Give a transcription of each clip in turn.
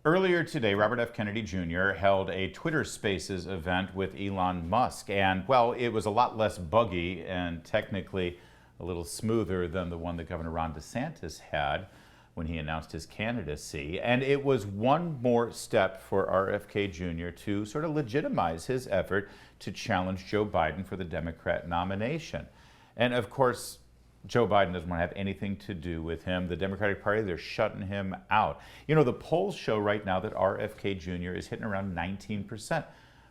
Earlier today, Robert F. Kennedy Jr. held a Twitter Spaces event with Elon Musk, and well, it was a lot less buggy and technically a little smoother than the one that Governor Ron DeSantis had when he announced his candidacy. And it was one more step for RFK Jr. to sort of legitimize his effort to challenge Joe Biden for the Democrat nomination. And of course, Joe Biden doesn't want to have anything to do with him. The Democratic Party, they're shutting him out. You know, the polls show right now that RFK Jr. is hitting around 19%.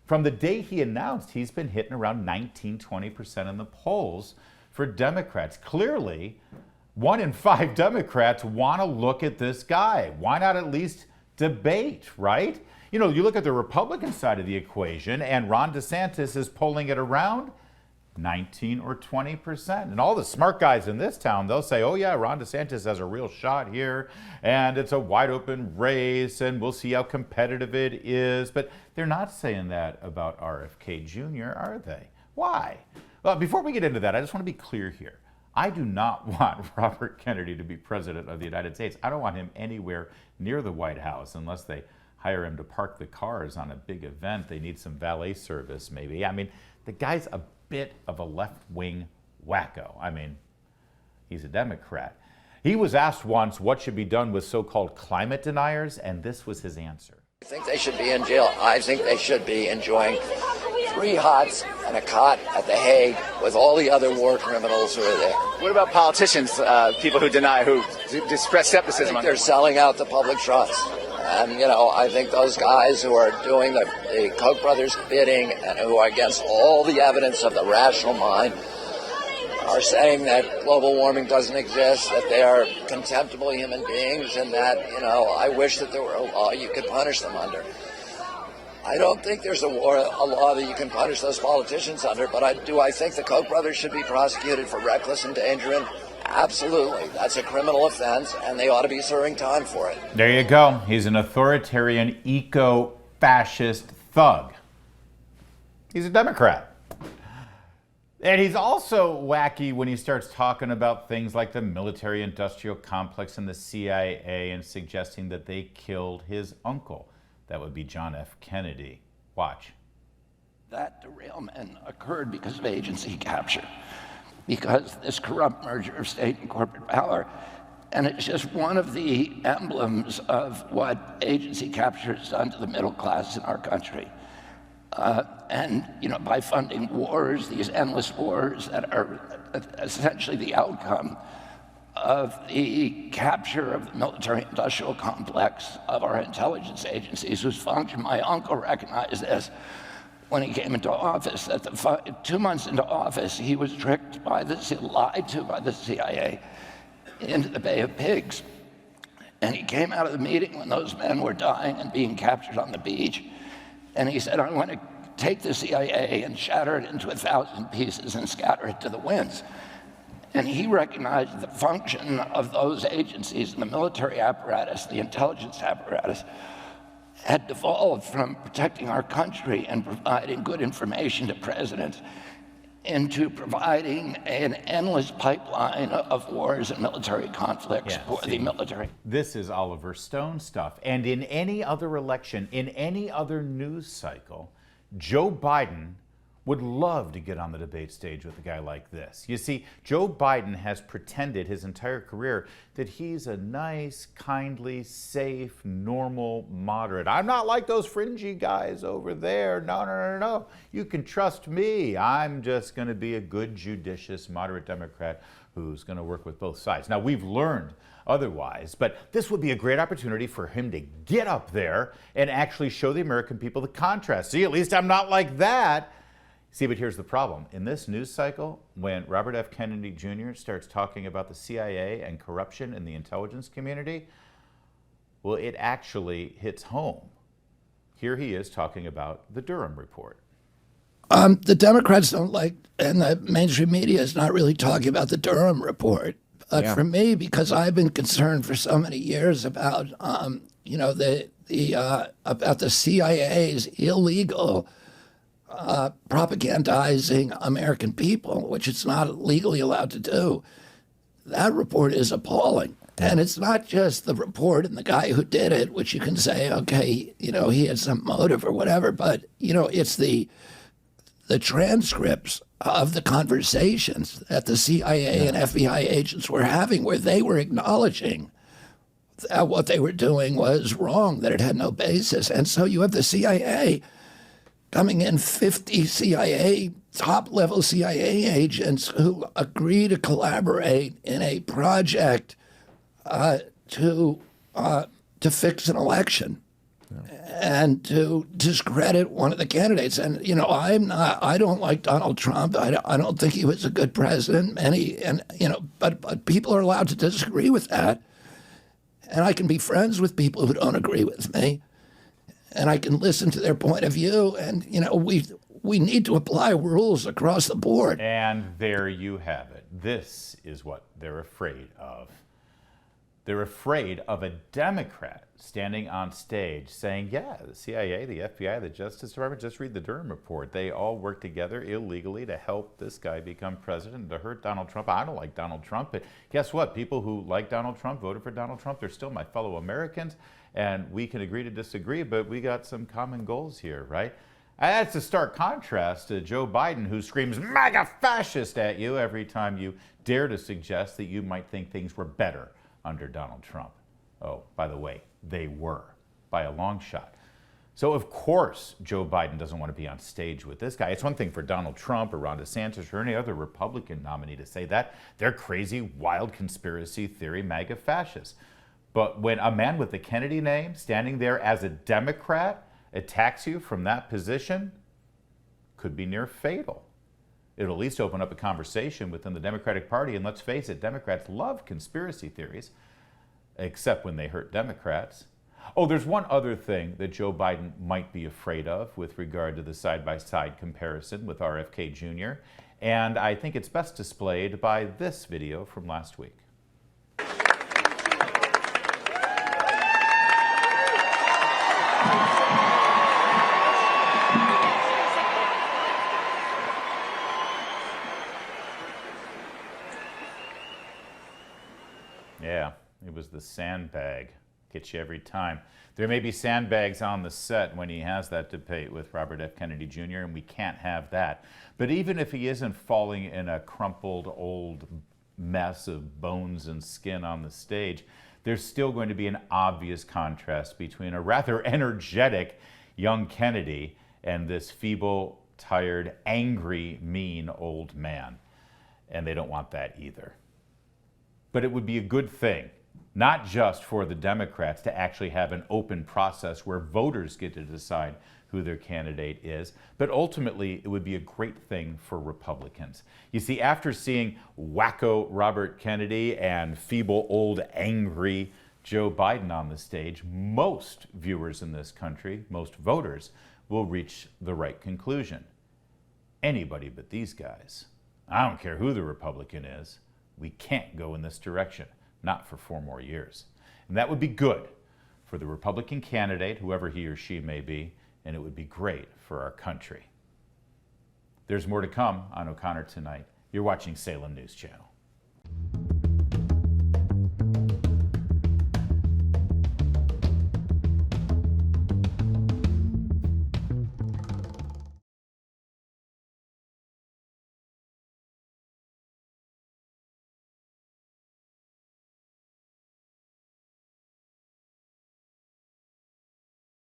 From the day he announced, he's been hitting around 19-20% in the polls for Democrats. Clearly, 1 in 5 Democrats want to look at this guy. Why not at least debate, right? You know, you look at the Republican side of the equation, and Ron DeSantis is polling at around 19 or 20%. And all the smart guys in this town, they'll say, oh yeah, Ron DeSantis has a real shot here, and it's a wide open race, and we'll see how competitive it is. But they're not saying that about RFK Jr., are they? Why? Well, before we get into that, I just want to be clear here. I do not want Robert Kennedy to be president of the United States. I don't want him anywhere near the White House unless they hire him to park the cars on a big event. They need some valet service, maybe. I mean, the guy's a bit of a left-wing wacko. I mean, he's a Democrat. He was asked once what should be done with so-called climate deniers, and this was his answer. I think they should be in jail. I think they should be enjoying 3 hots and a cot at The Hague with all the other war criminals who are there. What about politicians, people who deny, who express skepticism? I think they're selling out the public trust. And, you know, I think those guys who are doing the Koch brothers bidding and who are against all the evidence of the rational mind are saying that global warming doesn't exist, that they are contemptible human beings, and that, you know, I wish that there were a law you could punish them under. I don't think there's a law that you can punish those politicians under, but I think the Koch brothers should be prosecuted for reckless endangering. Absolutely. That's a criminal offense, and they ought to be serving time for it. There you go. He's an authoritarian, eco-fascist thug. He's a Democrat. And he's also wacky when he starts talking about things like the military-industrial complex and the CIA and suggesting that they killed his uncle. That would be John F. Kennedy. Watch. That derailment occurred because of agency capture, because this corrupt merger of state and corporate power. And it's just one of the emblems of what agency capture has done to the middle class in our country. And, you know, by funding wars, these endless wars that are essentially the outcome of the capture of the military-industrial complex of our intelligence agencies, whose function my uncle recognized this when he came into office, that 2 months into office, he was tricked by lied to by the CIA into the Bay of Pigs. And he came out of the meeting when those men were dying and being captured on the beach. And he said, I want to take the CIA and shatter it into 1,000 pieces and scatter it to the winds. And he recognized the function of those agencies, the military apparatus, the intelligence apparatus, had devolved from protecting our country and providing good information to presidents into providing an endless pipeline of wars and military conflicts for the military. This is Oliver Stone stuff. And in any other election, in any other news cycle, Joe Biden would love to get on the debate stage with a guy like this. You see, Joe Biden has pretended his entire career that he's a nice, kindly, safe, normal, moderate. I'm not like those fringy guys over there. No, no, no, no. You can trust me. I'm just going to be a good, judicious, moderate Democrat who's going to work with both sides. Now, we've learned otherwise, but this would be a great opportunity for him to get up there and actually show the American people the contrast. See, at least I'm not like that. See, but here's the problem. In this news cycle, when Robert F. Kennedy Jr. starts talking about the CIA and corruption in the intelligence community, well, it actually hits home. Here he is talking about the Durham report. The Democrats don't like, and the mainstream media is not really talking about the Durham report. But for me, because I've been concerned for so many years about, you know, about the CIA's illegal propagandizing American people, which it's not legally allowed to do. That report is appalling. And it's not just the report and the guy who did it, which you can say, okay, he had some motive or whatever, but, it's the transcripts of the conversations that the CIA and FBI agents were having where they were acknowledging that what they were doing was wrong, that it had no basis. And so you have the CIA coming in, 50 top-level CIA agents who agree to collaborate in a project to fix an election and to discredit one of the candidates. And I don't like Donald Trump. I don't think he was a good president. But people are allowed to disagree with that, and I can be friends with people who don't agree with me, and I can listen to their point of view. And we need to apply rules across the board. And there you have it. This is what they're afraid of. They're afraid of a Democrat standing on stage saying, yeah, the CIA, the FBI, the Justice Department, just read the Durham report. They all work together illegally to help this guy become president, to hurt Donald Trump. I don't like Donald Trump, but guess what? People who like Donald Trump, voted for Donald Trump, they're still my fellow Americans, and we can agree to disagree, but we got some common goals here, right? That's a stark contrast to Joe Biden, who screams MAGA fascist at you every time you dare to suggest that you might think things were better under Donald Trump. Oh, by the way, they were, by a long shot. So of course Joe Biden doesn't want to be on stage with this guy. It's one thing for Donald Trump or Ron DeSantis or any other Republican nominee to say that. They're crazy, wild conspiracy theory MAGA fascists. But when a man with the Kennedy name standing there as a Democrat attacks you from that position, could be near fatal. It'll at least open up a conversation within the Democratic Party. And let's face it, Democrats love conspiracy theories, except when they hurt Democrats. Oh, there's one other thing that Joe Biden might be afraid of with regard to the side-by-side comparison with RFK Jr. And I think it's best displayed by this video from last week. Yeah, it was the sandbag. Gets you every time. There may be sandbags on the set when he has that debate with Robert F. Kennedy Jr., and we can't have that. But even if he isn't falling in a crumpled old mess of bones and skin on the stage, there's still going to be an obvious contrast between a rather energetic young Kennedy and this feeble, tired, angry, mean old man. And they don't want that either. But it would be a good thing, not just for the Democrats to actually have an open process where voters get to decide who their candidate is, but ultimately it would be a great thing for Republicans. You see, after seeing wacko Robert Kennedy and feeble, old, angry Joe Biden on the stage, most viewers in this country, most voters, will reach the right conclusion. Anybody but these guys. I don't care who the Republican is. We can't go in this direction, not for 4 more years. And that would be good for the Republican candidate, whoever he or she may be, and it would be great for our country. There's more to come on O'Connor Tonight. You're watching Salem News Channel.